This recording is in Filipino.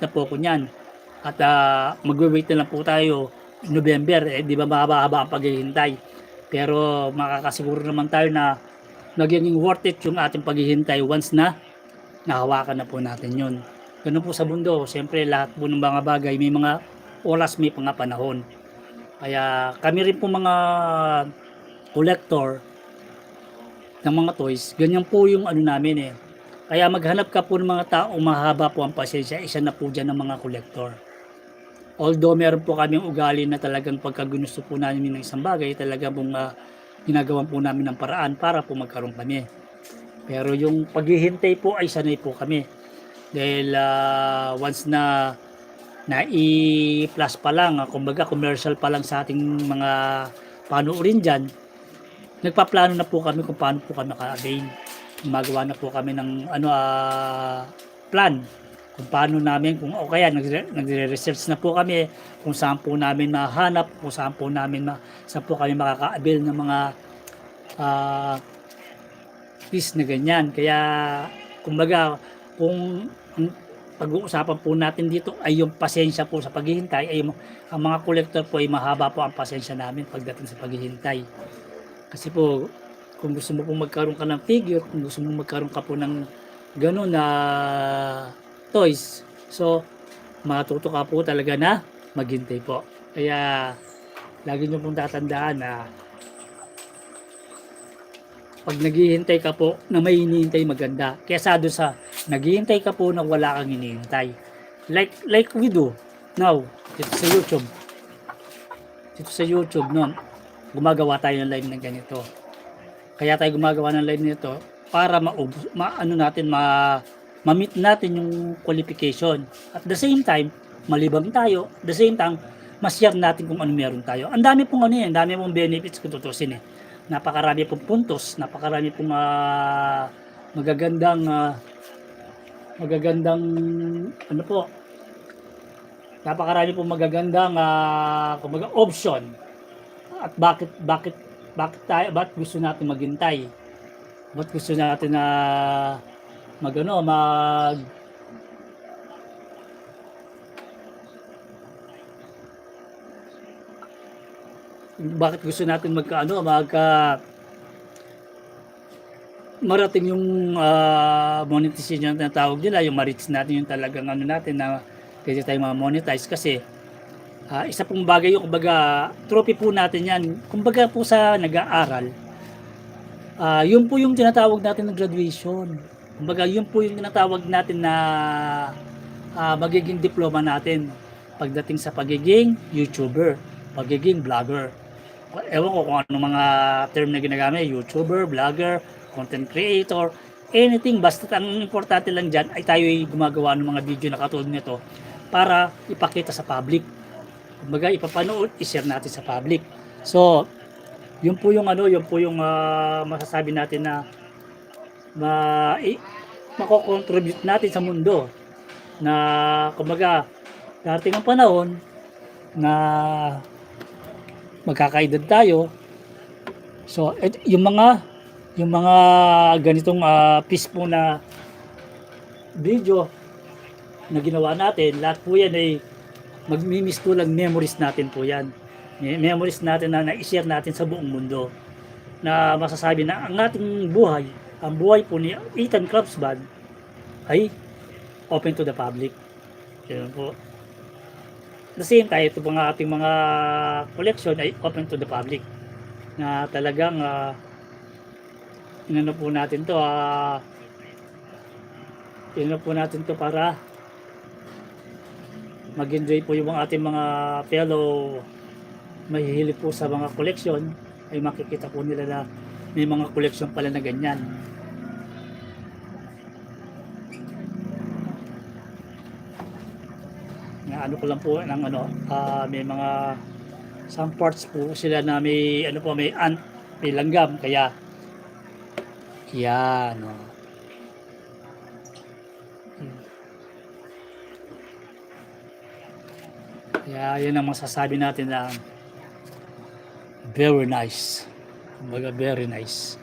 na po ako niyan. At magwe-wait na lang po tayo November, di ba mahaba-haba ang paghihintay. Pero makakasiguro naman tayo na magiging worth it yung ating paghihintay once na nahawakan na po natin yun. Ganun po sa mundo, siyempre lahat po ng mga bagay may mga oras, may mga panahon. Kaya kami rin po mga collector ng mga toys, ganyan po yung ano namin eh. Kaya maghanap ka po ng mga taong mahaba po ang pasensya, isa na po dyan ng mga collector. Although meron po kaming ugali na talagang pagka ginusto po namin ng isang bagay, talagang ginagawan po namin ng paraan para po magkaroon kami. Pero yung paghihintay po ay sanay po kami. Dahil once na i-plus pa lang, kumbaga commercial pa lang sa ating mga panuorin dyan, nagpaplano na po kami kung paano po kami maka-avail. Gumagawa na po kami ng plan kung paano namin, kung o kaya nagre-research na po kami kung saan po namin mahanap, kung saan po namin saan po kami makaka-avail ng mga piece na ganyan. Kaya kumbaga kung pag-uusapan po natin dito ay yung pasensya po sa paghihintay, ay ang mga collector po ay mahaba po ang pasensya namin pagdating sa paghihintay. Kasi po kung gusto mo pong magkaroon ka ng figure, kung gusto mo magkaroon ka po ng gano'n na toys, so matuto ka po talaga na maghintay po. Kaya lagi nyo pong tatandaan na pag naghihintay ka po na may hinihintay maganda, kesa doon sa naghihintay ka po na wala kang hinihintay. Like we do now dito sa YouTube. Dito sa YouTube no, gumagawa tayo ng live na ganito. Kaya tayo gumagawa ng live nito para ma-meet natin yung qualification. At the same time, malibang tayo. At the same time, ma-share natin kung ano meron tayo. Ang dami pong ang dami pong benefits kung tutusin eh. Napakarami pong puntos, napakarami pong magagandang ano po. Napakarami pong magagandang kumbaga option. At bakit gusto natin maghintay? Bakit gusto natin na bakit gusto natin marating yung monetization na tawag nila, yung ma-reach natin yung talagang natin na pwede tayong ma-monetize kasi isa pong bagay yung kumbaga trophy po natin yan. Kumbaga po sa nag-aaral, yun po yung tinatawag natin na graduation. Kumbaga yun po yung tinatawag natin na magiging diploma natin pagdating sa pagiging YouTuber, pagiging vlogger. Ewan ko kung ano mga term na ginagamit, YouTuber, vlogger, content creator, anything, basta ang importante lang dyan ay tayo ay gumagawa ng mga video na katulad nito para ipakita sa public. Kumbaga ipapanood, i-share natin sa public. So, yun po yung masasabi natin na mako-contribute natin sa mundo na kumbaga darating ang panahon na magkakaedad tayo. So, yung mga ganitong piece po na video na ginawa natin, lahat po yan ay magmimiss ko lang memories natin po yan. Memories natin na i-share natin sa buong mundo. Na masasabi na ang ating buhay, ang buhay po ni Ethan Krabs Band ay open to the public. Yun po. The same time, ito pong ating mga collection ay open to the public. Na talagang inano po natin to para mag-enjoy po yung ating mga fellow mahihilig po sa mga collection, ay makikita po nila na may mga collection pala na ganyan. Na ano ko lang po ng may mga some parts po sila na may may langgam, kaya yan Kaya yun ang masasabi natin na very nice. Kumbaga very nice.